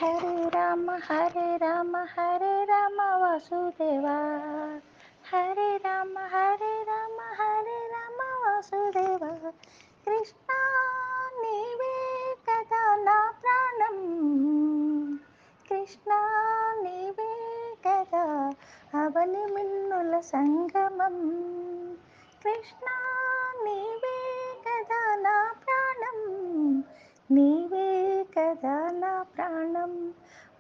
హరే రామ హరే రామ వాసుదేవా. హరే రామ హరే రామ వాసుదేవా. కృష్ణ నీవే కదా నా ప్రాణం, కృష్ణ నీవే కదా అవని మిన్నుల సంగమం. కృష్ణ నీవే కదా నా ప్రాణం, నీవే కదా నా ప్రాణం.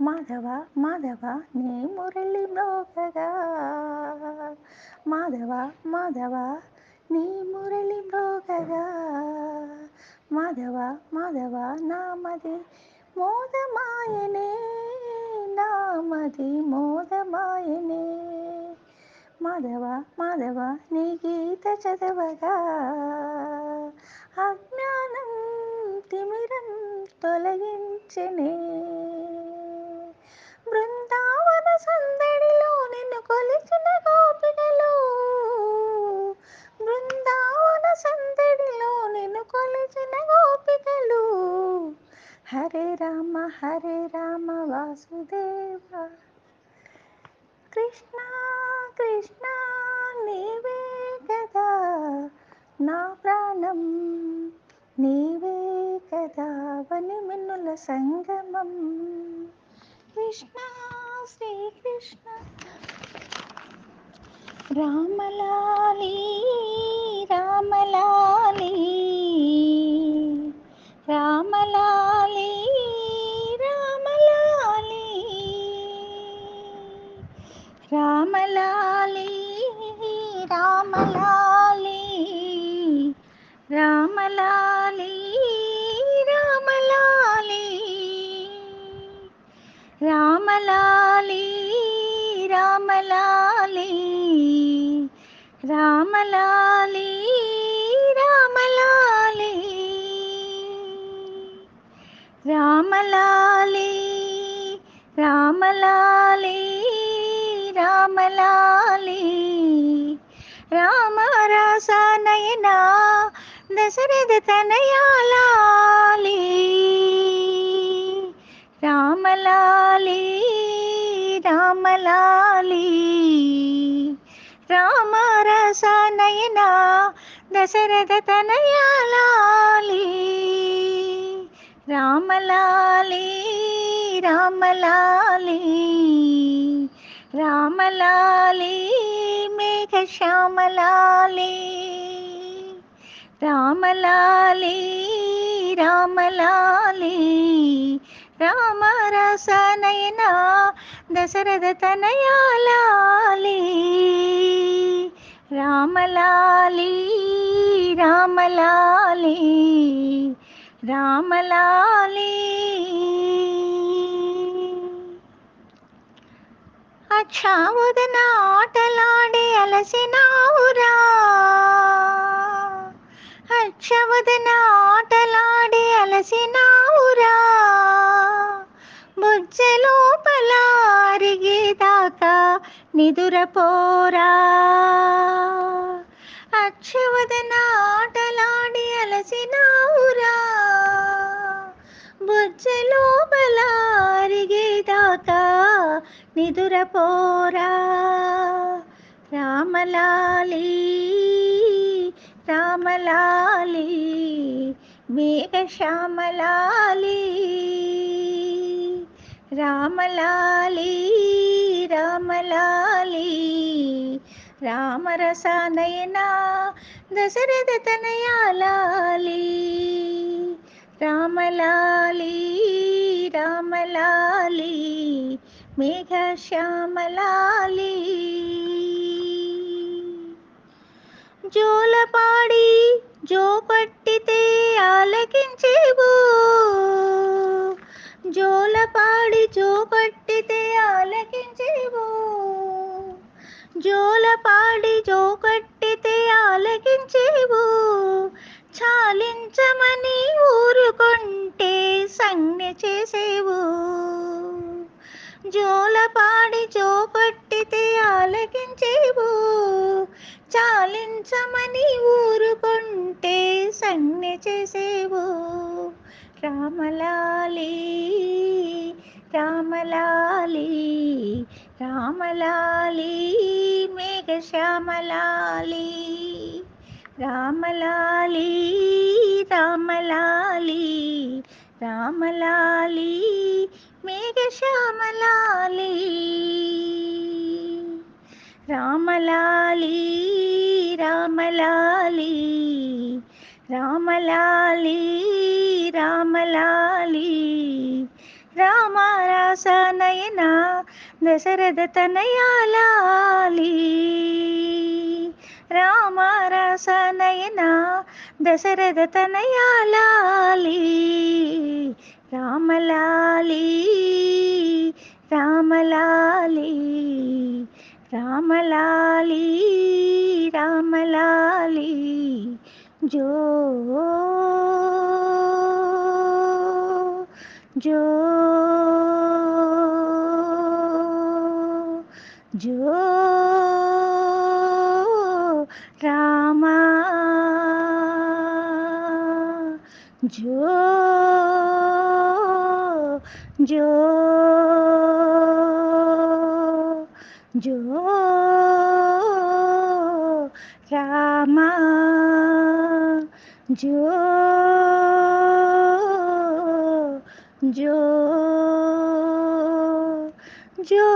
మాధవ మాధవ నీ మురళి మ్రోగగా, మాధవ మాధవ నీ మురళి మ్రోగగా. మాధవ మాధవ నామది మోదమాయనే, నామది మోదమాయనే. మాధవ మాధవ నీ గీత చదవగా, అజ్ఞానం తిమిరం తొలగించెనే. బృందావన సందడిలో నిన్ను కొలిచిన గోపికలు, బృందావన సందడిలో నిన్ను కొలిచిన గోపికలు. హరే రామ వాసుదేవ. కృష్ణ కృష్ణ నీవే కదా నా ప్రాణం, నీవే కదా వని మిన్నుల సంగమం. కృష్ణ శ్రీకృష్ణ రామలాలి రామలాలి, రామలాలి రామలాలి, రామలాలి రామలాలి, రామలాలి రామలాలి, రామలాలి రామలాలి, రామలాలి రామలాలి, రామలాలి రామలాలి, రామలాలి. రామరస నయనా దశరథ తనయాలాలి, రామలాలి రామలాలి, రామరస నయనా దశరథ తనయాలాలి. రామలాలి రామలాలి, రామలాలి మేఘశ్యామలాలి, రామలాలి రామలాలి, రామరస నయనా దశరథ తనయాలాలి. రామలాలి రామలాలి, రామలాలి. అచ్చావదన ఆటలాడి అలసినావురా, అచ్చవదన ఆటలాడి అలసినావురా. బుజ్జలోపల అరిగేదాకా నిదురపోరా, అచ్చవదన ఆటలాడి అలసినావురా. బుజ్జలోపల అరిగేదాకా నిదురపోరా. రామలాలి రామలాలి మేఘశ్యామలాలి, రామలాలి రామలాలి, రామరస నయనా దశరథ తనయాలాలి. రామలాలి రామలాలి మేఘశ్యామలాలి. జోలపాడి జో పట్టితే ఆలకించేవు, జోలపాడి జో పట్టితే ఆలకించేవు. జోలపాడి జో కట్టితే ఆలకించేవు, చాలించమని ఊరుకుంటే సంజ్ఞ చేసేవు. జోలపాడి జో పట్టితే ఆలకించేవు, చాలించమని ఊరుకుంటే సంజ్ఞ చేసేవు. రామలాలి రామలాలి రామలాలి మేఘశ్యామలాలి రామలాలి రామలాలి రామలాలి మేఘశ్యామలాలి రామలాలి రామలాలి రామలాలి రామలాలి రామరాస నయన దశరథ తనయాలాలి రామరాస నయన దశరథ తనయాలాలి రామలాలి రామలాలి రామలాలి రామలాలి జో జో జో రామా జో జో జో రామా జో జో జో